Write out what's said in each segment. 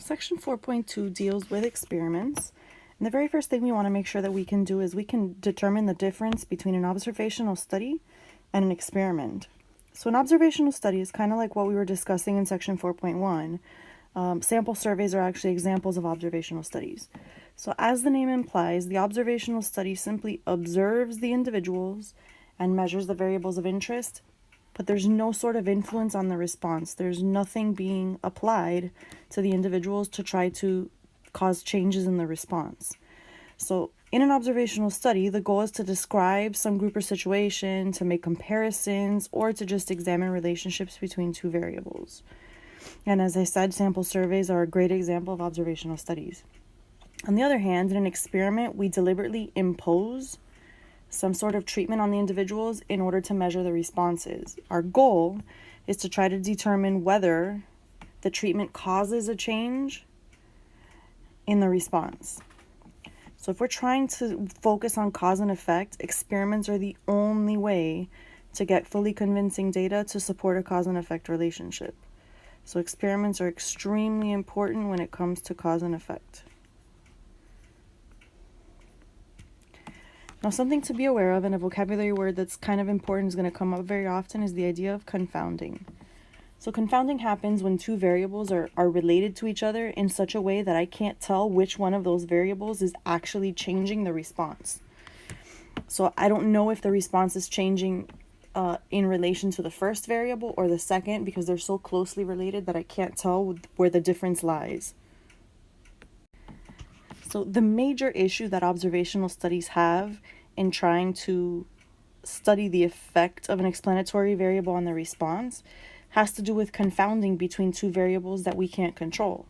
Section 4.2 deals with experiments. And the very first thing we want to make sure that we can do is we can determine the difference between an observational study and an experiment. So an observational study is kind of like what we were discussing in section 4.1. Sample surveys are actually examples of observational studies. So as the name implies, the observational study simply observes the individuals and measures the variables of interest, but there's no sort of influence on the response. There's nothing being applied to the individuals to try to cause changes in the response. So in an observational study, the goal is to describe some group or situation, to make comparisons, or to just examine relationships between two variables. And as I said, sample surveys are a great example of observational studies. On the other hand, in an experiment, we deliberately impose some sort of treatment on the individuals in order to measure the responses. Our goal is to try to determine whether the treatment causes a change in the response. So if we're trying to focus on cause and effect, experiments are the only way to get fully convincing data to support a cause and effect relationship. So experiments are extremely important when it comes to cause and effect. Now, something to be aware of, and a vocabulary word that's kind of important is going to come up very often, is the idea of confounding. So confounding happens when two variables are related to each other in such a way that I can't tell which one of those variables is actually changing the response. So I don't know if the response is changing in relation to the first variable or the second, because they're so closely related that I can't tell where the difference lies. So the major issue that observational studies have in trying to study the effect of an explanatory variable on the response has to do with confounding between two variables that we can't control.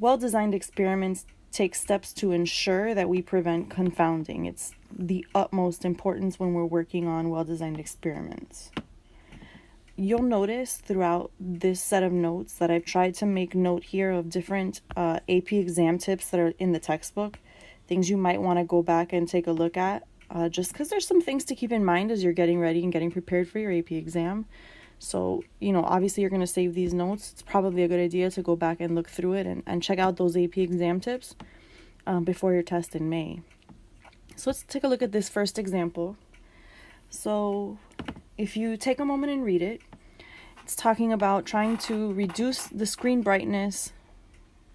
Well-designed experiments take steps to ensure that we prevent confounding. It's the utmost importance when we're working on well-designed experiments. You'll notice throughout this set of notes that I've tried to make note here of different AP exam tips that are in the textbook, things you might want to go back and take a look at, just because there's some things to keep in mind as you're getting ready and getting prepared for your AP exam. So, obviously you're going to save these notes. It's probably a good idea to go back and look through it and check out those AP exam tips before your test in May. So let's take a look at this first example. So if you take a moment and read it, it's talking about trying to reduce the screen brightness,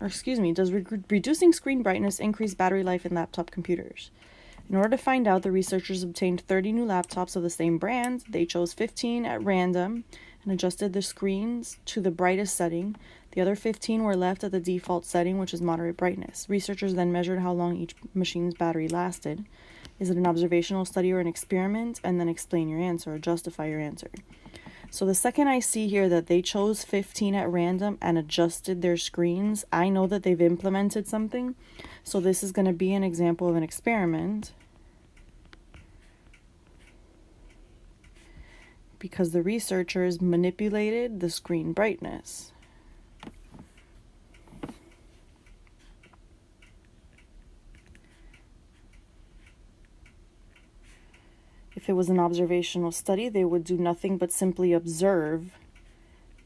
does reducing screen brightness increase battery life in laptop computers? In order to find out, the researchers obtained 30 new laptops of the same brand. They chose 15 at random and adjusted the screens to the brightest setting. The other 15 were left at the default setting, which is moderate brightness. Researchers then measured how long each machine's battery lasted. Is it an observational study or an experiment? And then explain your answer or justify your answer. So the second I see here that they chose 15 at random and adjusted their screens, I know that they've implemented something. So this is going to be an example of an experiment, because the researchers manipulated the screen brightness. If it was an observational study, they would do nothing but simply observe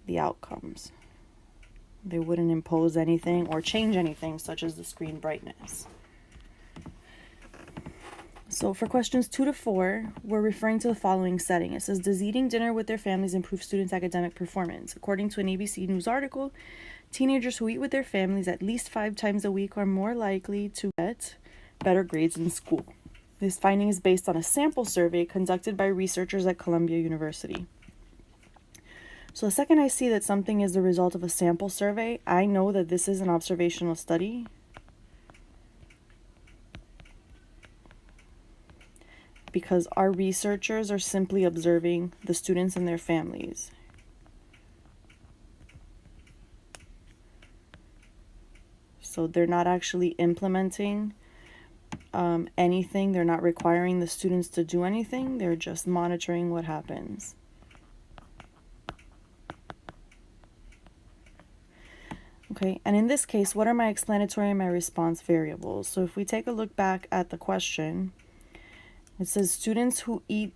the outcomes. They wouldn't impose anything or change anything, such as the screen brightness. So for questions 2 to 4, we're referring to the following setting. It says, does eating dinner with their families improve students' academic performance? According to an ABC News article, teenagers who eat with their families at least 5 times a week are more likely to get better grades in school. This finding is based on a sample survey conducted by researchers at Columbia University. So the second I see that something is the result of a sample survey, I know that this is an observational study. Because our researchers are simply observing the students and their families. So they're not actually implementing anything. They're not requiring the students to do anything. They're just monitoring what happens. Okay, and in this case, what are my explanatory and my response variables? So if we take a look back at the question, it says students who eat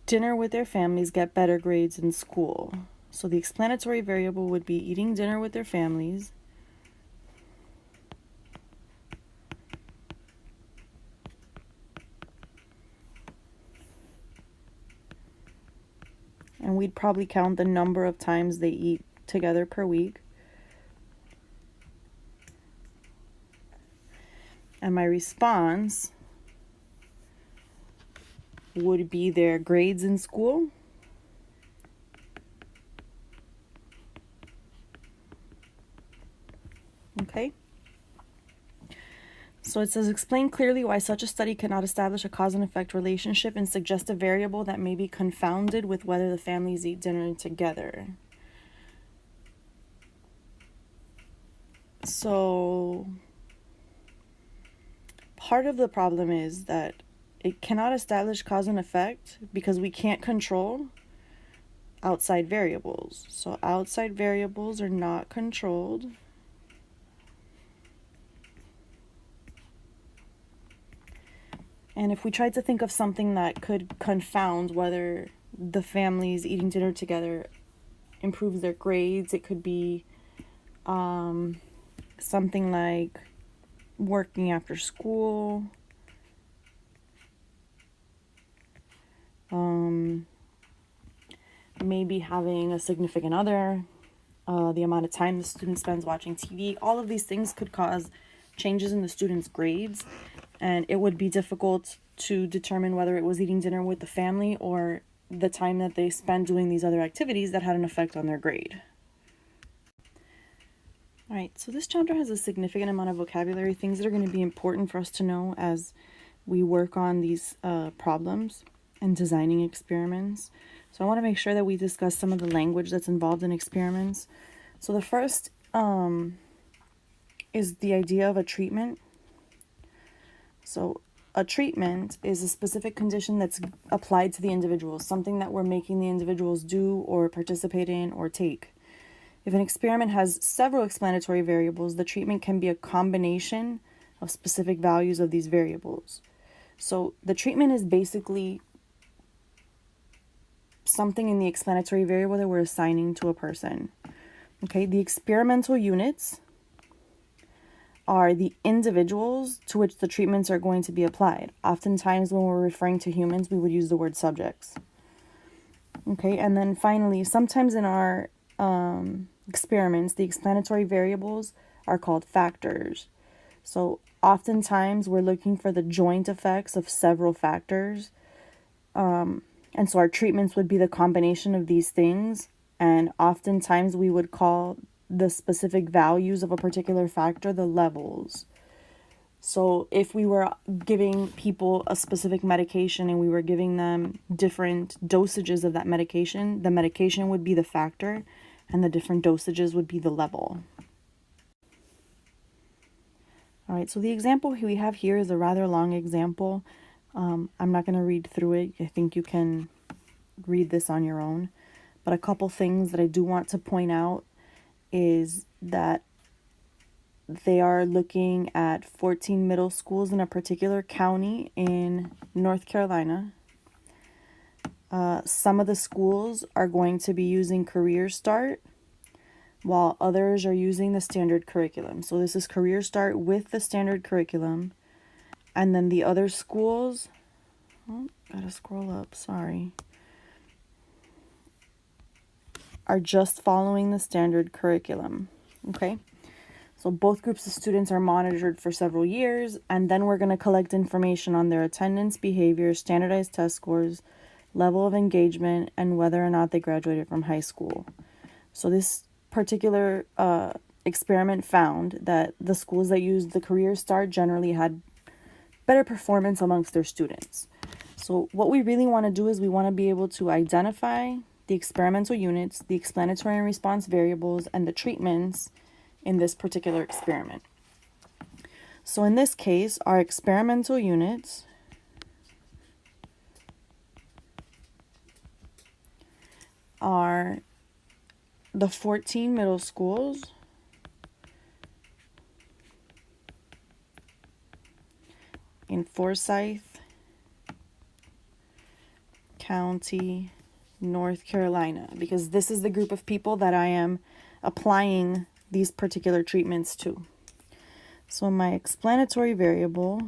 dinner with their families get better grades in school. So the explanatory variable would be eating dinner with their families. and we'd probably count the number of times they eat together per week. And my response would be their grades in school, okay? So it says, explain clearly why such a study cannot establish a cause and effect relationship and suggest a variable that may be confounded with whether the families eat dinner together. So part of the problem is that it cannot establish cause and effect because we can't control outside variables. So outside variables are not controlled. And if we tried to think of something that could confound whether the families eating dinner together improves their grades, it could be something like working after school, maybe having a significant other, the amount of time the student spends watching TV. All of these things could cause changes in the student's grades, and it would be difficult to determine whether it was eating dinner with the family or the time that they spent doing these other activities that had an effect on their grade. All right, so this chapter has a significant amount of vocabulary, things that are going to be important for us to know as we work on these problems and designing experiments. So I want to make sure that we discuss some of the language that's involved in experiments. So the first is the idea of a treatment. So a treatment is a specific condition that's applied to the individual, something that we're making the individuals do or participate in or take. If an experiment has several explanatory variables, the treatment can be a combination of specific values of these variables. So the treatment is basically something in the explanatory variable that we're assigning to a person. Okay, the experimental units are the individuals to which the treatments are going to be applied. Oftentimes when we're referring to humans, we would use the word subjects. Okay, and then finally, sometimes in our experiments, the explanatory variables are called factors. So oftentimes we're looking for the joint effects of several factors. And so our treatments would be the combination of these things. And oftentimes we would call the specific values of a particular factor the levels. So if we were giving people a specific medication and we were giving them different dosages of that medication, the medication would be the factor and the different dosages would be the level. All right, so the example we have here is a rather long example. I'm not going to read through it. I think you can read this on your own. But a couple things that I do want to point out is that they are looking at 14 middle schools in a particular county in North Carolina. Some of the schools are going to be using Career Start, while others are using the standard curriculum. So this is Career Start with the standard curriculum. And then the other schools, gotta scroll up, sorry, are just following the standard curriculum, okay? So both groups of students are monitored for several years, and then we're going to collect information on their attendance, behavior, standardized test scores, level of engagement, and whether or not they graduated from high school. So this particular experiment found that the schools that used the Career Start generally had better performance amongst their students. So what we really want to do is we want to be able to identify the experimental units, the explanatory and response variables, and the treatments in this particular experiment. So in this case, our experimental units are the 14 middle schools in Forsyth County, North Carolina, because this is the group of people that I am applying these particular treatments to. So my explanatory variable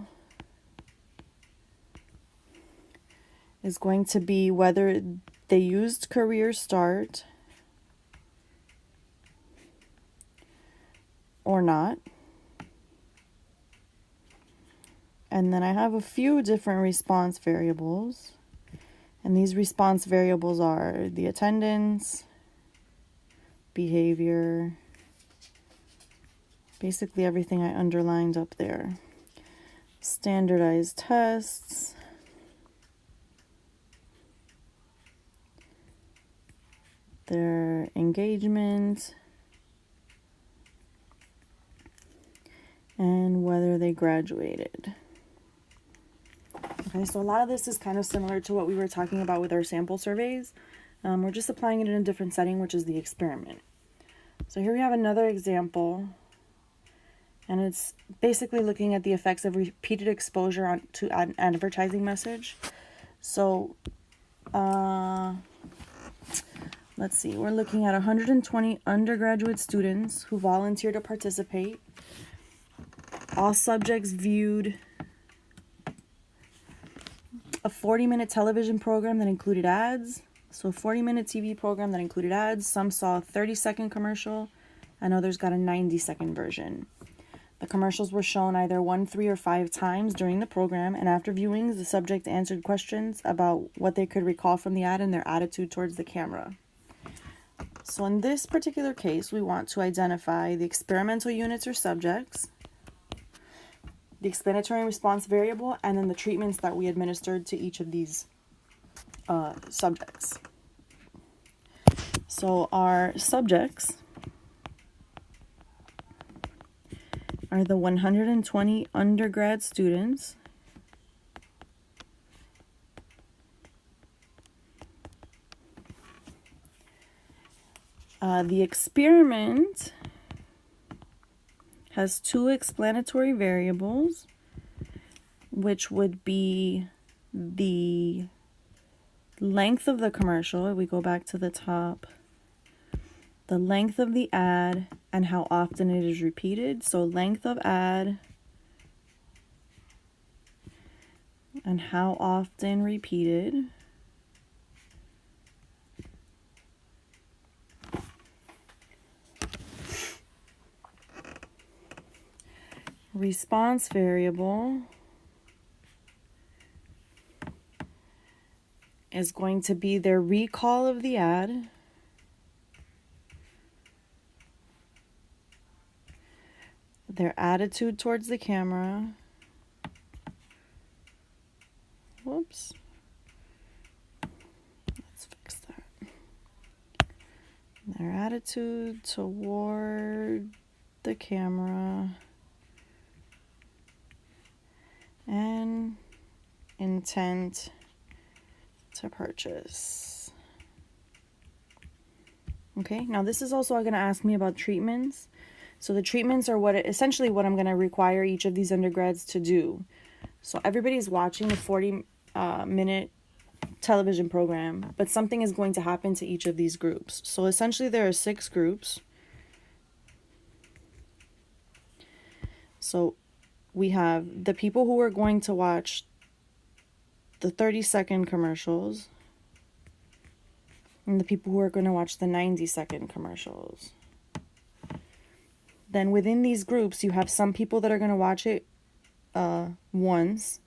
is going to be whether they used Career Start or not. And then I have a few different response variables. And these response variables are the attendance, behavior, basically everything I underlined up there. Standardized tests, their engagement, and whether they graduated. Okay, so a lot of this is kind of similar to what we were talking about with our sample surveys. We're just applying it in a different setting, which is the experiment. So here we have another example, and it's basically looking at the effects of repeated exposure to an advertising message. So let's see, we're looking at 120 undergraduate students who volunteered to participate. All subjects viewed a 40-minute television program that included ads. So a 40-minute TV program that included ads. Some saw a 30-second commercial, and others got a 90-second version. The commercials were shown either 1, 3, or 5 times during the program, and after viewings, the subject answered questions about what they could recall from the ad and their attitude towards the camera. So in this particular case, we want to identify the experimental units or subjects, the explanatory response variable, and then the treatments that we administered to each of these subjects. So our subjects are the 120 undergrad students the experiment has 2 explanatory variables, which would be the length of the commercial. We go back to the top. The length of the ad and how often it is repeated. So length of ad and how often repeated. Response variable is going to be their recall of the ad, their attitude towards the camera, whoops, let's fix that, their attitude toward the camera, and intent to purchase. Okay, now this is also going to ask me about treatments. So the treatments are essentially what I'm going to require each of these undergrads to do. So everybody's watching a 40-minute television program, but something is going to happen to each of these groups. So essentially there are 6 groups. So we have the people who are going to watch the 30-second commercials and the people who are going to watch the 90-second commercials. Then within these groups, you have some people that are going to watch it once,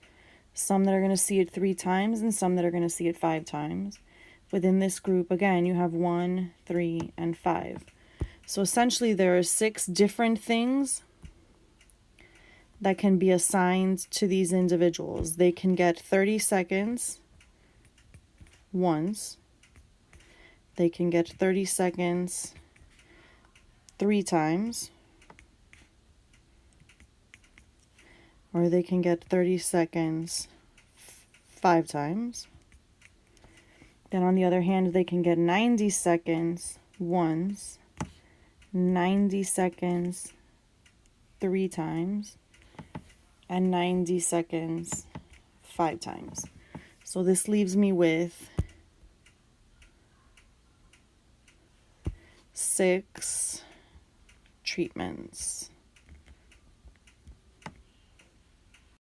some that are going to see it 3 times, and some that are going to see it 5 times. Within this group, again, you have 1, 3, and 5. So essentially, there are 6 different things that can be assigned to these individuals. They can get 30 seconds once. They can get 30 seconds 3 times. Or they can get 30 seconds 5 times. Then on the other hand, they can get 90 seconds once, 90 seconds 3 times, and 90 seconds 5 times. So this leaves me with 6 treatments.